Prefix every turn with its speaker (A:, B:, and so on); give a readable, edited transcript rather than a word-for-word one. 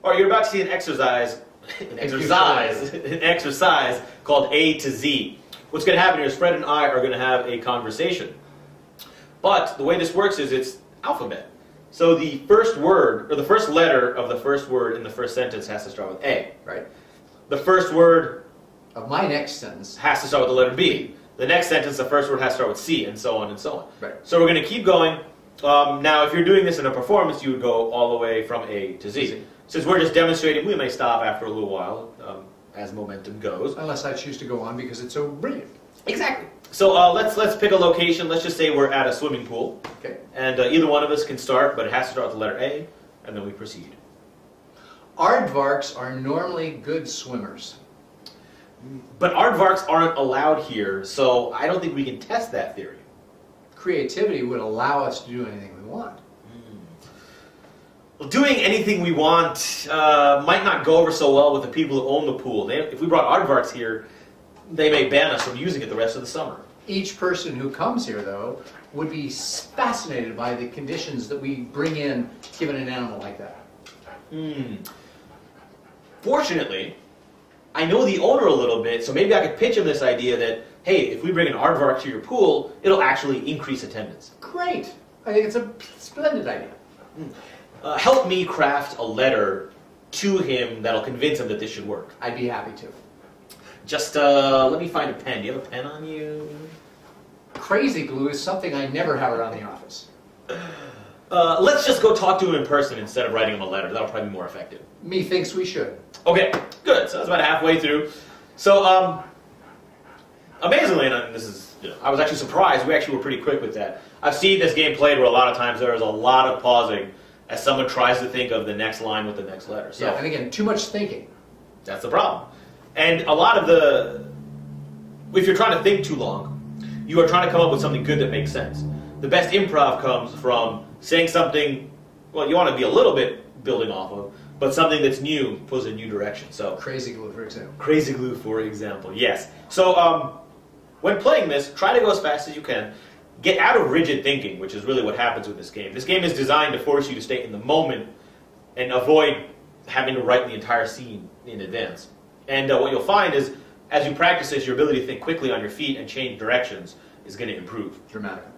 A: All right, you're about to see an exercise, an exercise called A to Z. What's going to happen here is Fred and I are going to have a conversation. But the way this works is it's alphabet. So the first word, or the first letter of the first word in the first sentence has to start with A.
B: Right.
A: The first word
B: Of my next sentence
A: has to start with the letter B. The next sentence, the first word has to start with C, and so on and so on.
B: Right.
A: So we're going to keep going. Now, if you're doing this in a performance, you would go all the way from A to Z. Since we're just demonstrating, we may stop after a little while, as momentum goes.
B: Unless I choose to go on because it's so brilliant.
A: Exactly. So let's pick a location. Let's just say we're at a swimming pool.
B: Okay.
A: And either one of us can start, but it has to start with the letter A, and then we proceed.
B: Aardvarks are normally good swimmers.
A: But aardvarks aren't allowed here, so I don't think we can test that theory.
B: Creativity would allow us to do anything we want.
A: Well, doing anything we want might not go over so well with the people who own the pool. If we brought aardvarks here, they may ban us from using it the rest of the summer.
B: Each person who comes here, though, would be fascinated by the conditions that we bring in given an animal like that.
A: Fortunately, I know the owner a little bit, so maybe I could pitch him this idea that, hey, if we bring an aardvark to your pool, it'll actually increase attendance.
B: Great! I think it's a splendid idea.
A: Help me craft a letter to him that'll convince him that this should work.
B: I'd be happy to.
A: Just let me find a pen. Do you have a pen on you?
B: Crazy glue is something I never have around the office.
A: Let's just go talk to him in person instead of writing him a letter. That'll probably be more effective.
B: Methinks we should.
A: Okay, good. So that's about halfway through. So, amazingly, and this is, I was actually surprised. We actually were pretty quick with that. I've seen this game played where a lot of times there is a lot of pausing as someone tries to think of the next line with the next letter. So,
B: yeah, and again, too much thinking.
A: That's the problem. And a lot of if you're trying to think too long, you are trying to come up with something good that makes sense. The best improv comes from saying something, well, you want to be a little bit building off of, but something that's new, pulls a new direction. So
B: Crazy glue, for example.
A: Crazy glue, for example, yes. So when playing this, try to go as fast as you can. Get out of rigid thinking, which is really what happens with this game. This game is designed to force you to stay in the moment and avoid having to write the entire scene in advance. And what you'll find is, as you practice this, your ability to think quickly on your feet and change directions is going to improve.
B: Dramatically.